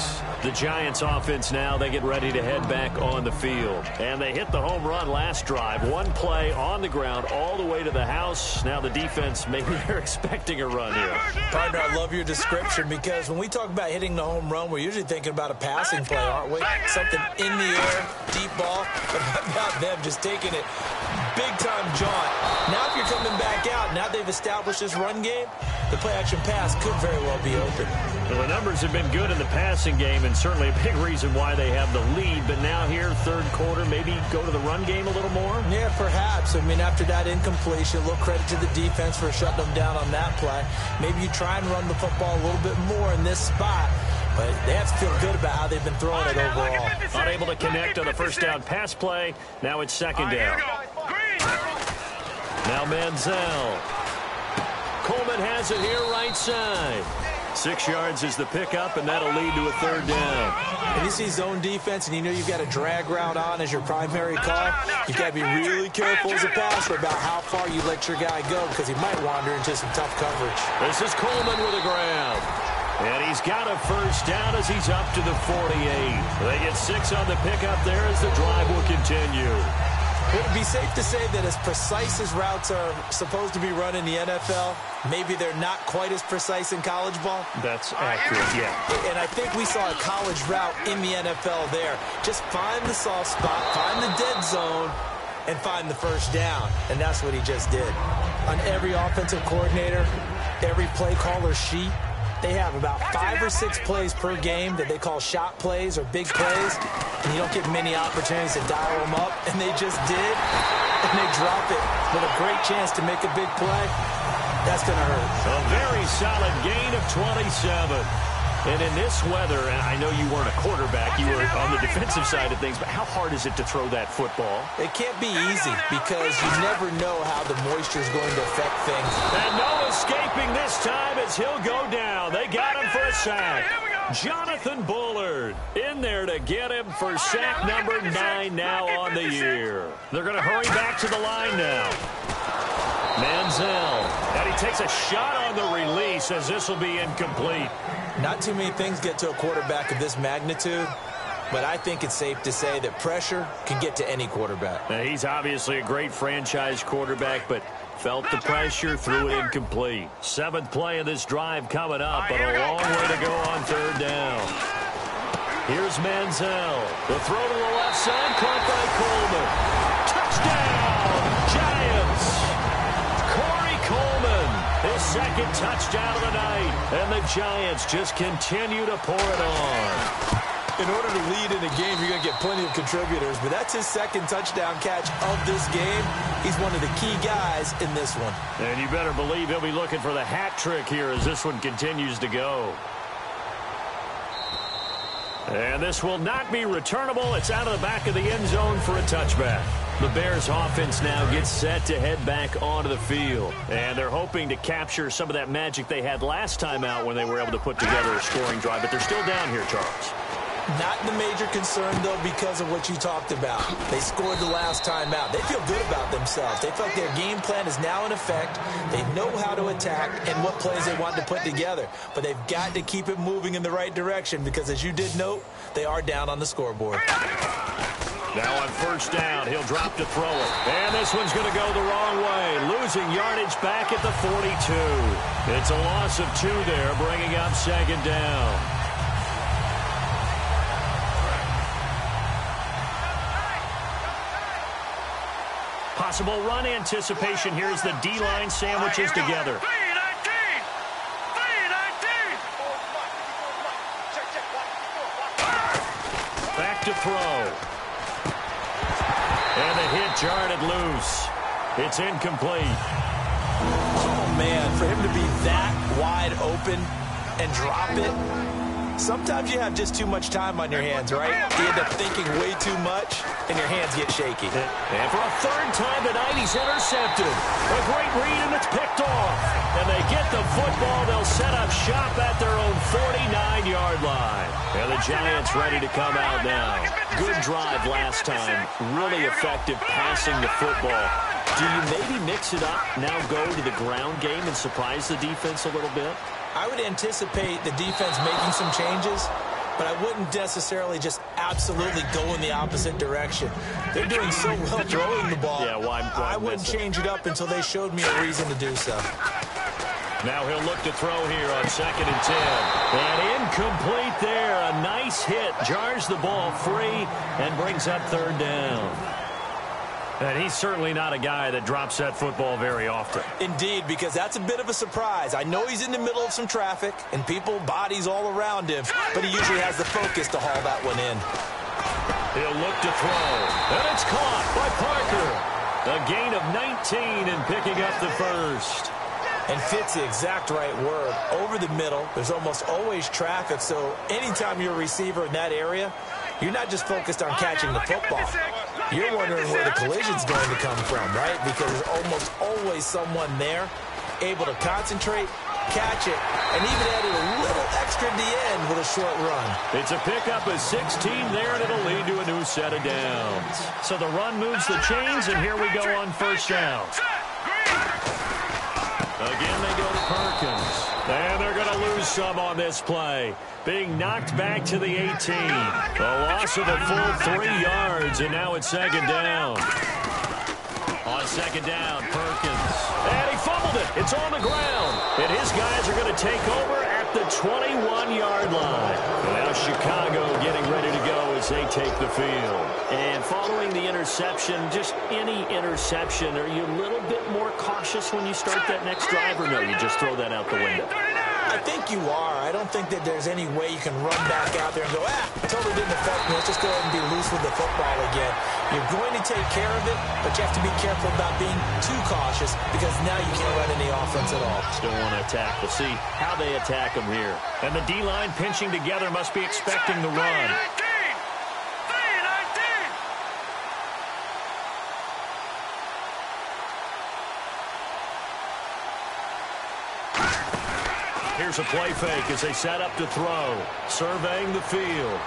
The Giants offense now, they get ready to head back on the field. And they hit the home run last drive. One play on the ground all the way to the house. Now the defense, maybe they're expecting a run here. Partner, I love your description, because when we talk about hitting the home run, we're usually thinking about a passing play, aren't we? Something in the air, deep ball. But how about them just taking it big-time jaunt. Now if you're coming back out, now they've established this run game, the play-action pass could very well be open. Well, the numbers have been good in the passing game, and certainly a big reason why they have the lead. But now here, third quarter, maybe go to the run game a little more? Yeah, perhaps. I mean, after that incompletion, a little credit to the defense for shutting them down on that play. Maybe you try and run the football a little bit more in this spot. But they have to feel good about how they've been throwing it overall. Unable to connect on the first down pass play. Now it's second down. Now Manziel. Coleman has it here right side. 6 yards is the pickup, and that'll lead to a third down. If you see zone defense and you know you've got a drag route on as your primary call, you've got to be really careful as a passer about how far you let your guy go because he might wander into some tough coverage. This is Coleman with a grab. And he's got a first down as he's up to the 48. They get 6 on the pickup there as the drive will continue. Would it be safe to say that as precise as routes are supposed to be run in the NFL, maybe they're not quite as precise in college ball? That's accurate, yeah. And I think we saw a college route in the NFL there. Just find the soft spot, find the dead zone, and find the first down. And that's what he just did. On every offensive coordinator, every play caller sheet, they have about 5 or 6 plays per game that they call shot plays or big plays, and you don't get many opportunities to dial them up, and they just did, and they drop it with a great chance to make a big play. That's going to hurt. A very solid gain of 27. And in this weather, and I know you weren't a quarterback, you were on the defensive side of things, but how hard is it to throw that football? It can't be easy because you never know how the moisture is going to affect things. And no escaping this time as he'll go down. They got him for a sack. Jonathan Bullard in there to get him for sack number 9 now on the year. They're going to hurry back to the line now. Manziel, and he takes a shot on the release as this will be incomplete. Not too many things get to a quarterback of this magnitude, but I think it's safe to say that pressure can get to any quarterback. Now, he's obviously a great franchise quarterback, but felt the pressure, threw it incomplete. 7th play of this drive coming up, but a long way to go on third down. Here's Manziel. The throw to the left side, caught by Coleman. Touchdown, Giants! Corey Coleman, his second touchdown of the night. And the Giants just continue to pour it on. In order to lead in a game, you're going to get plenty of contributors, but that's his second touchdown catch of this game. He's one of the key guys in this one. And you better believe he'll be looking for the hat trick here as this one continues to go. And this will not be returnable. It's out of the back of the end zone for a touchback. The Bears offense now gets set to head back onto the field. And they're hoping to capture some of that magic they had last time out when they were able to put together a scoring drive. But they're still down here, Charles. Not the major concern, though, because of what you talked about. They scored the last time out. They feel good about themselves. They feel like their game plan is now in effect. They know how to attack and what plays they want to put together. But they've got to keep it moving in the right direction because, as you did note, they are down on the scoreboard. Now on first down, he'll drop to throw it. And this one's going to go the wrong way. Losing yardage back at the 42. It's a loss of 2 there, bringing up second down. Possible run anticipation here as the D-line sandwiches together. Back to throw. And the hit jarred it loose. It's incomplete. Oh, man, for him to be that wide open and drop it, sometimes you have just too much time on your hands, right? You end up thinking way too much, and your hands get shaky. And for a third time tonight, he's intercepted. A great read, and it's picked off. And they get the football. They'll set up shop at their own 49-yard line. And the Giants ready to come out now. Good drive last time. Really effective passing the football. Do you maybe mix it up, now go to the ground game and surprise the defense a little bit? I would anticipate the defense making some changes, but I wouldn't necessarily just absolutely go in the opposite direction. They're doing so well throwing the ball. Yeah, why I wouldn't change it up until they showed me a reason to do so. Now he'll look to throw here on 2nd and 10. And incomplete there. A nice hit. Jars the ball free and brings up third down. And he's certainly not a guy that drops that football very often. Indeed, because that's a bit of a surprise. I know he's in the middle of some traffic and people, bodies all around him, but he usually has the focus to haul that one in. He'll look to throw, and it's caught by Parker. A gain of 19 and picking up the first. And fits the exact right word. Over the middle, there's almost always traffic, so anytime you're a receiver in that area, you're not just focused on catching the football. You're wondering where the collision's going to come from, right? Because there's almost always someone there able to concentrate, catch it, and even added a little extra at the end with a short run. It's a pickup of 16 there, and it'll lead to a new set of downs. So the run moves the chains, and here we go on first down. Again, they go to Perkins. And they're going to lose some on this play. Being knocked back to the 18. A loss of a full 3 yards, and now it's second down. On second down, Perkins. And he fumbled it. It's on the ground. And his guys are going to take over at the 21-yard line. And now Chicago getting ready to go as they take the field. And following the interception, just any interception, are you a little bit more cautious when you start that next drive, or no, you just throw that out the window? I think you are. I don't think that there's any way you can run back out there and go, totally didn't affect me. Let's just go ahead and be loose with the football again. You're going to take care of it, but you have to be careful about being too cautious because now you can't run any offense at all. Still want to attack. We'll see how they attack them here. And the D-line pinching together must be expecting the run. Here's a play fake as they set up to throw. Surveying the field.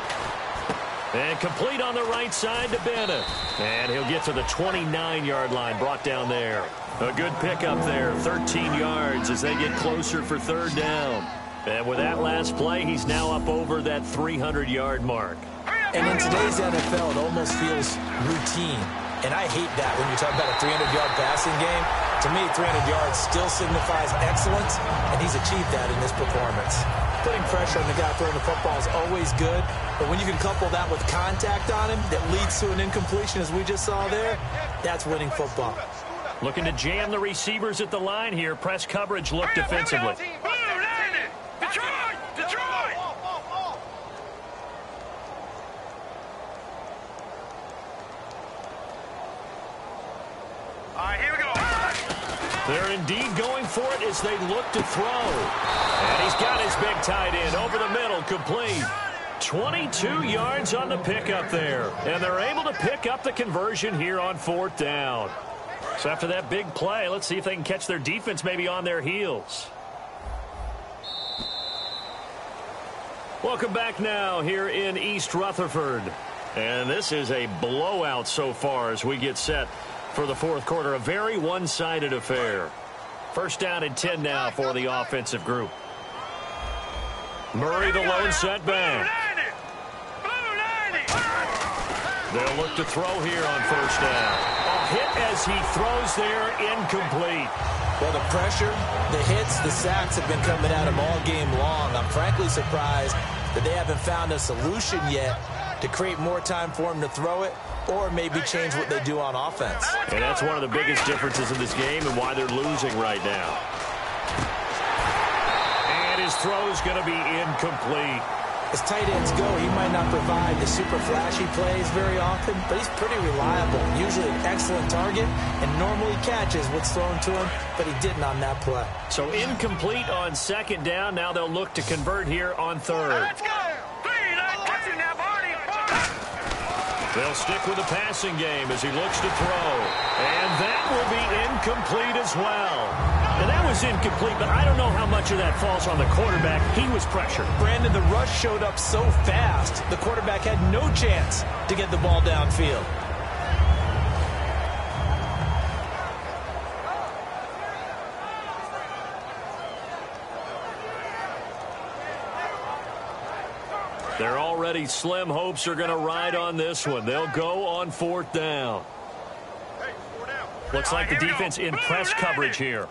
And complete on the right side to Bennett. And he'll get to the 29-yard line, brought down there. A good pickup there, 13 yards as they get closer for third down. And with that last play, he's now up over that 300-yard mark. And in today's NFL, it almost feels routine. And I hate that when you talk about a 300-yard passing game. To me, 300 yards still signifies excellence, and he's achieved that in this performance. Putting pressure on the guy throwing the football is always good, but when you can couple that with contact on him that leads to an incompletion, as we just saw there, that's winning football. Looking to jam the receivers at the line here. Press coverage look defensively. They're indeed going for it as they look to throw. And he's got his big tight end over the middle, complete. 22 yards on the pickup there. And they're able to pick up the conversion here on fourth down. So after that big play, let's see if they can catch their defense maybe on their heels. Welcome back now here in East Rutherford. And this is a blowout so far as we get set for the fourth quarter. A very one-sided affair. First down and 10 now for the offensive group. Murray the lone setback. They'll look to throw here on first down. A hit as he throws there, incomplete. Well, the pressure, the hits, the sacks have been coming at him all game long. I'm frankly surprised that they haven't found a solution yet to create more time for him to throw it, or maybe change what they do on offense. And that's one of the biggest differences in this game and why they're losing right now. And his throw's going to be incomplete. As tight ends go, he might not provide the super flashy plays very often, but he's pretty reliable. Usually an excellent target and normally catches what's thrown to him, but he didn't on that play. So incomplete on second down. Now they'll look to convert here on third. Let's go! They'll stick with the passing game as he looks to throw. And that will be incomplete as well. And that was incomplete, but I don't know how much of that falls on the quarterback. He was pressured. Brandon, the rush showed up so fast, the quarterback had no chance to get the ball downfield. Their already slim hopes are going to ride on this one. They'll go on fourth down. Looks like the defense in press coverage here.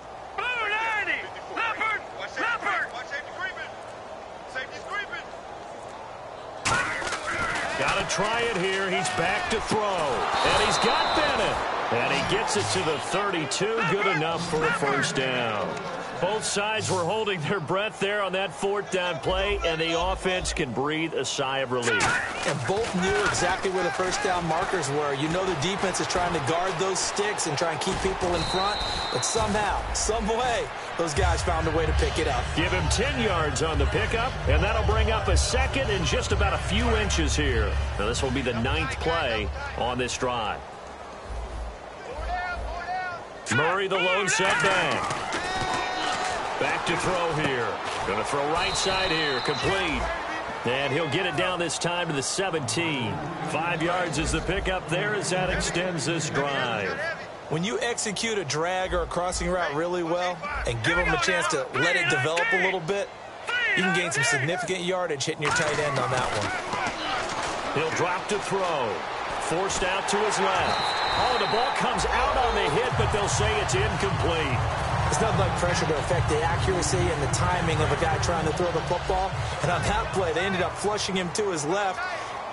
Got a try it here. He's back to throw. And he's got Bennett. And he gets it to the 32. Good enough for a first down. Both sides were holding their breath there on that fourth down play, and the offense can breathe a sigh of relief. And both knew exactly where the first down markers were. You know the defense is trying to guard those sticks and try and keep people in front, but somehow, some way, those guys found a way to pick it up. Give him 10 yards on the pickup, and that'll bring up a second and just about a few inches here. Now this will be the 9th play on this drive. Murray, the lone setback. Back to throw here. Going to throw right side here. Complete. And he'll get it down this time to the 17. 5 yards is the pickup there as that extends this drive. When you execute a drag or a crossing route really well and give them a chance to let it develop a little bit, you can gain some significant yardage hitting your tight end on that one. He'll drop to throw. Forced out to his left. Oh, the ball comes out on the hit, but they'll say it's incomplete. It's not like pressure to affect the accuracy and the timing of a guy trying to throw the football. And on that play, they ended up flushing him to his left,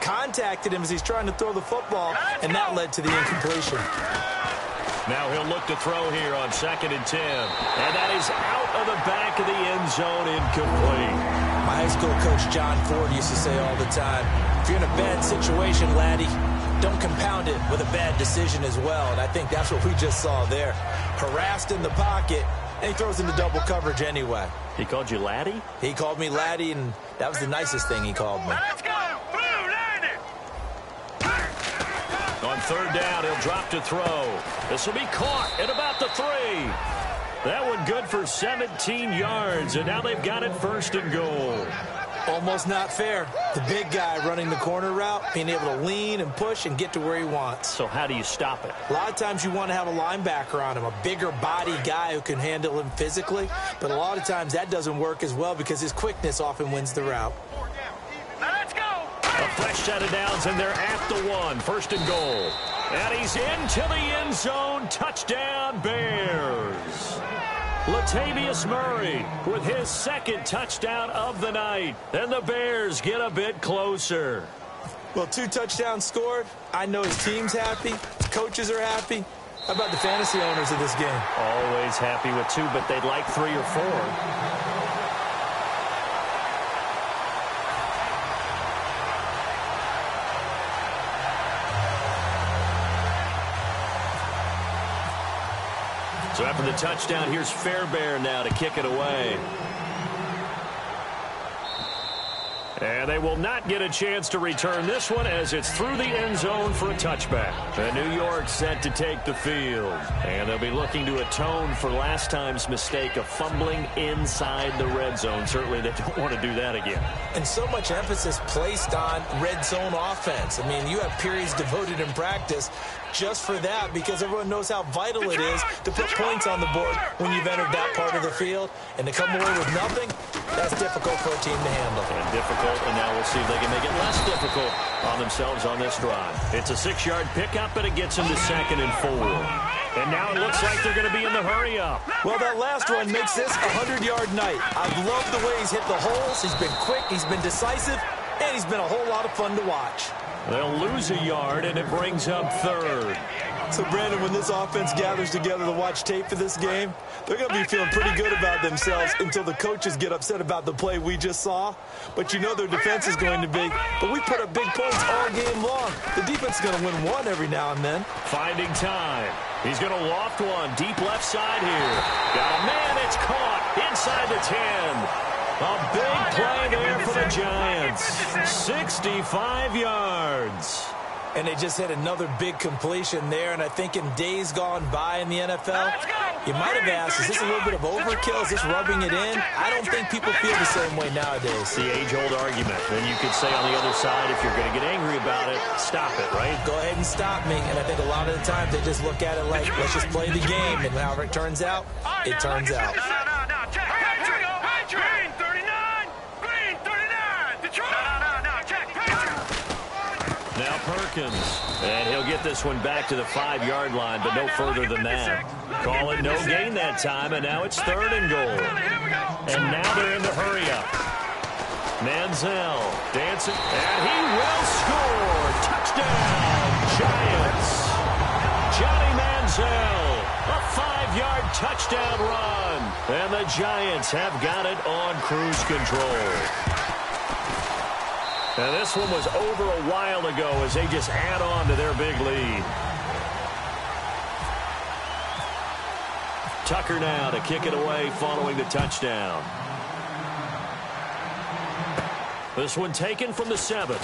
contacted him as he's trying to throw the football, and that led to the incompletion. Now he'll look to throw here on 2nd and 10. And that is out of the back of the end zone, incomplete. My high school coach, John Ford, used to say all the time, if you're in a bad situation, laddie, don't compound it with a bad decision as well. And I think that's what we just saw there. Harassed in the pocket, and he throws into double coverage anyway. He called you laddie? He called me laddie, and that was the nicest thing he called me. Let's go! Blue, landing! On 3rd down, he'll drop to throw. This will be caught at about the 3. That one good for 17 yards, and now they've got it 1st and goal. Almost not fair. The big guy running the corner route, being able to lean and push and get to where he wants. So how do you stop it? A lot of times you want to have a linebacker on him, a bigger body guy who can handle him physically. But a lot of times that doesn't work as well because his quickness often wins the route. Let's go! A fresh set of downs, and they're at the 1. 1st and goal. And he's into the end zone. Touchdown, Bears. Latavius Murray with his 2nd touchdown of the night. And the Bears get a bit closer. Well, 2 touchdowns scored. I know his team's happy. His coaches are happy. How about the fantasy owners of this game? Always happy with 2, but they'd like 3 or 4. So after the touchdown, here's Fairbairn now to kick it away. And they will not get a chance to return this one as it's through the end zone for a touchback. And New York set to take the field. And they'll be looking to atone for last time's mistake of fumbling inside the red zone. Certainly they don't want to do that again. And so much emphasis placed on red zone offense. I mean, you have periods devoted in practice just for that because everyone knows how vital it is to put points on the board when you've entered that part of the field. And to come away with nothing, that's difficult for a team to handle. And difficult, and now we'll see if they can make it less difficult on themselves on this drive. It's a 6-yard pickup, but it gets them to 2nd and 4. And now it looks like they're going to be in the hurry-up. Well, that last one makes this a 100-yard night. I've loved the way he's hit the holes. He's been quick, he's been decisive, and he's been a whole lot of fun to watch. They'll lose a yard, and it brings up 3rd. So, Brandon, when this offense gathers together to watch tape for this game, they're going to be feeling pretty good about themselves until the coaches get upset about the play we just saw. But you know their defense is going to be. But we put up big points all game long. The defense is going to win one every now and then. Finding time. He's going to loft one deep left side here. Got a man. It's caught inside the 10. A big play there for the Giants. 65 yards. And they just had another big completion there. And I think in days gone by in the NFL, you might have asked, is this a little bit of overkill? Is this rubbing it in? I don't think people feel the same way nowadays. The age-old argument. And you could say on the other side, if you're going to get angry about it, stop it, right? Go ahead and stop me. And I think a lot of the times they just look at it like, let's just play the game. And however it turns out, it turns out. No, check. Patrick! Green 39! Green 39! Detroit! No, check. Patrick! Now Perkins, and he'll get this one back to the 5-yard line, but no further than that. Call it no gain that time, and now it's 3rd and goal. And now they're in the hurry-up. Manziel dancing, and he will score. Touchdown, Giants. Johnny Manziel, a 5-yard touchdown run. And the Giants have got it on cruise control. And this one was over a while ago as they just add on to their big lead. Tucker now to kick it away following the touchdown. This one taken from the 7.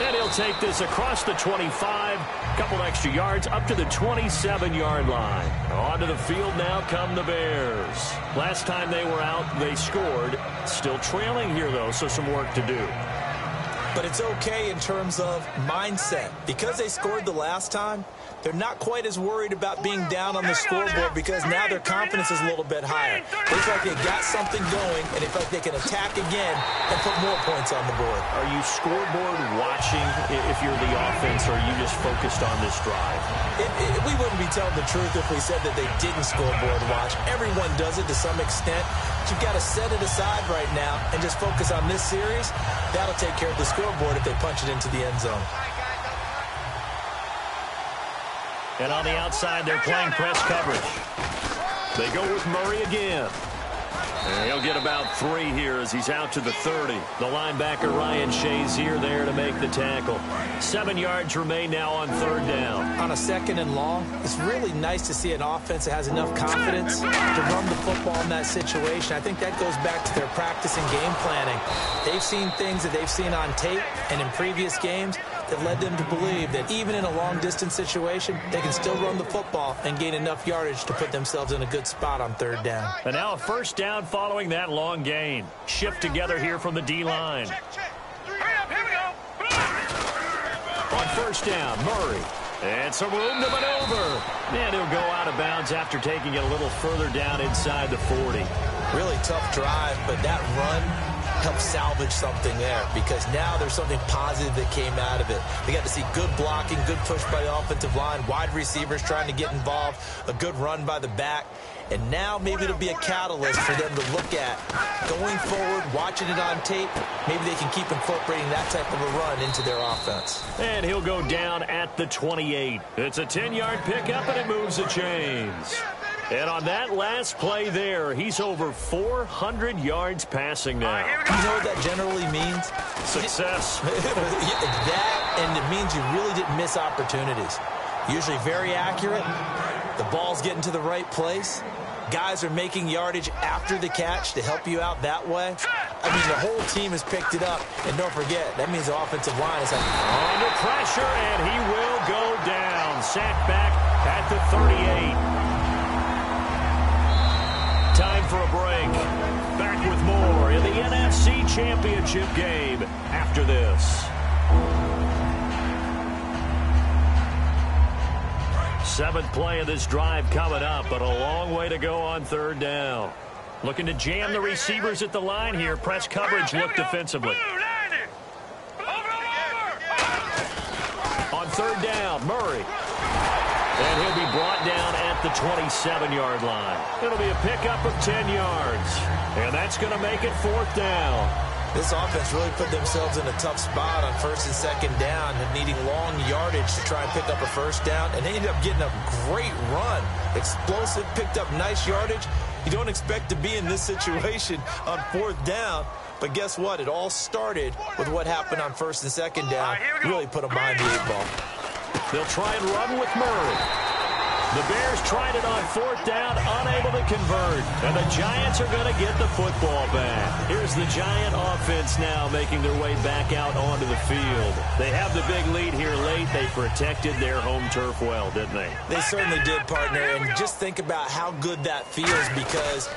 And he'll take this across the 25. A couple extra yards up to the 27-yard line. Onto the field now come the Bears. Last time they were out, they scored. Still trailing here, though, so some work to do. But it's okay in terms of mindset. Because they scored the last time, they're not quite as worried about being down on the scoreboard because now their confidence is a little bit higher. They feel like they got something going, and they feel like they can attack again and put more points on the board. Are you scoreboard watching if you're the offense, or are you just focused on this drive? We wouldn't be telling the truth if we said that they didn't scoreboard watch. Everyone does it to some extent. But you've got to set it aside right now and just focus on this series. That'll take care of the scoreboard if they punch it into the end zone. And on the outside, they're playing press coverage. They go with Murray again. And he'll get about 3 here as he's out to the 30. The linebacker, Ryan Shazier, there to make the tackle. 7 yards remain now on 3rd down. On a 2nd and long, it's really nice to see an offense that has enough confidence to run the football in that situation. I think that goes back to their practice and game planning. They've seen things that they've seen on tape and in previous games that led them to believe that even in a long-distance situation, they can still run the football and gain enough yardage to put themselves in a good spot on 3rd down. And now a 1st down following that long gain. Shift together here from the D-line. On 1st down, Murray. And some room to maneuver. And he'll go out of bounds after taking it a little further down inside the 40. Really tough drive, but that run help salvage something there because now there's something positive that came out of it. They got to see good blocking, good push by the offensive line, wide receivers trying to get involved, a good run by the back. And now maybe it'll be a catalyst for them to look at going forward, watching it on tape. Maybe they can keep incorporating that type of a run into their offense. And he'll go down at the 28. It's a 10-yard pickup, and it moves the chains. And on that last play there, he's over 400 yards passing now. You know what that generally means? Success. That, and it means you really didn't miss opportunities. Usually very accurate. The ball's getting to the right place. Guys are making yardage after the catch to help you out that way. I mean, the whole team has picked it up. And don't forget, that means the offensive line is under pressure, and he will go down. Sacked back at the 38. Time for a break. Back with more in the NFC Championship game after this. 7th play of this drive coming up, but a long way to go on 3rd down. Looking to jam the receivers at the line here. Press coverage look defensively. On 3rd down, Murray. And he'll be brought down at the 27-yard line. It'll be a pickup of 10 yards. And that's going to make it 4th down. This offense really put themselves in a tough spot on 1st and 2nd down and needing long yardage to try and pick up a 1st down. And they ended up getting a great run. Explosive, picked up nice yardage. You don't expect to be in this situation on 4th down. But guess what? It all started with what happened on 1st and 2nd down. Really put them behind the 8 ball. They'll try and run with Murray. The Bears tried it on 4th down, unable to convert. And the Giants are going to get the football back. Here's the Giant offense now making their way back out onto the field. They have the big lead here late. They protected their home turf well, didn't they? They certainly did, partner. And just think about how good that feels because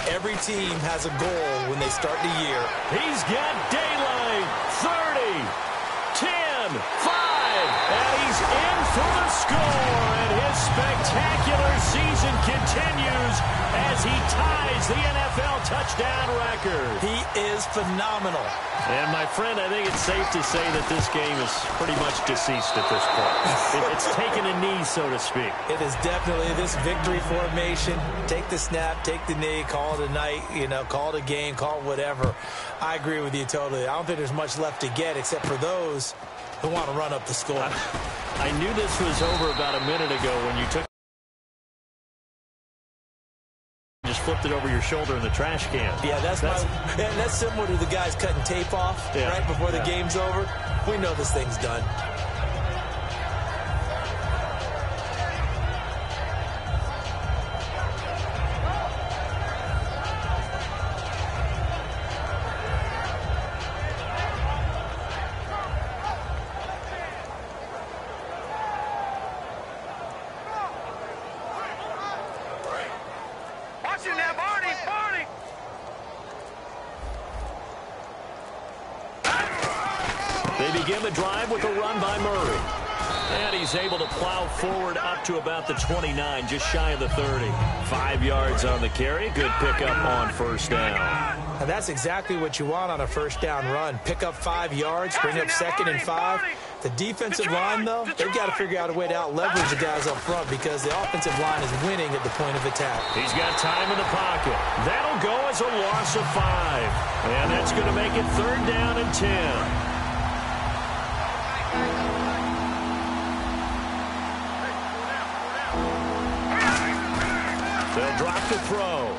every team has a goal when they start the year. He's got daylight. 30, 10, 5. And he's in for the score, and his spectacular season continues as he ties the NFL touchdown record. He is phenomenal. And, my friend, I think it's safe to say that this game is pretty much deceased at this point. It's taken a knee, so to speak. It is definitely this victory formation. Take the snap, take the knee, call it a night, call it a game, call it whatever. I agree with you totally. I don't think there's much left to get except for those who want to run up the score. I knew this was over about a minute ago when you just flipped it over your shoulder in the trash can. Yeah, that's similar to the guys cutting tape off right before the game's over. We know this thing's done. They begin the drive with a run by Murray. And he's able to plow forward up to about the 29, just shy of the 30. 5 yards on the carry. Good pickup on first down. And that's exactly what you want on a first down run. Pick up 5 yards, bring up 2nd and 5. The defensive line, though, they've got to figure out a way to out-leverage the guys up front because the offensive line is winning at the point of attack. He's got time in the pocket. That'll go as a loss of 5. And that's going to make it 3rd down and 10. They'll drop to throw.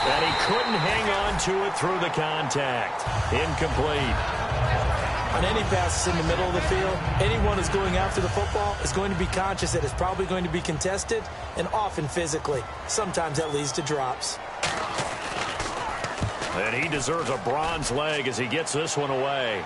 And he couldn't hang on to it through the contact. Incomplete. On any passes in the middle of the field, anyone who's going after the football is going to be conscious that it's probably going to be contested and often physically. Sometimes that leads to drops. And he deserves a bronze leg as he gets this one away.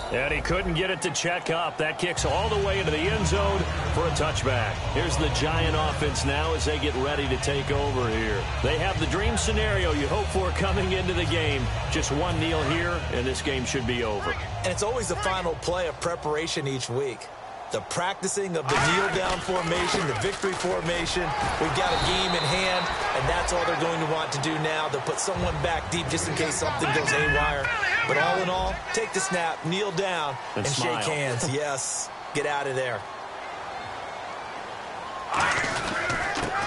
And he couldn't get it to check up. That kicks all the way into the end zone for a touchback. Here's the Giant offense now as they get ready to take over here. They have the dream scenario you hope for coming into the game. Just one kneel here, and this game should be over. And it's always the final play of preparation each week. The practicing of the kneel-down formation, the victory formation. We've got a game in hand, and that's all they're going to want to do now. They'll put someone back deep just in case something goes haywire. But all in all, take the snap, kneel down, and shake hands. Yes, get out of there.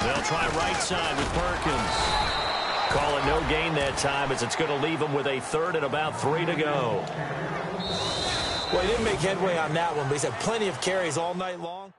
They'll try right side with Perkins. Call it no gain that time as it's going to leave them with a 3rd and about 3 to go. Well, he didn't make headway on that one, but he's had plenty of carries all night long.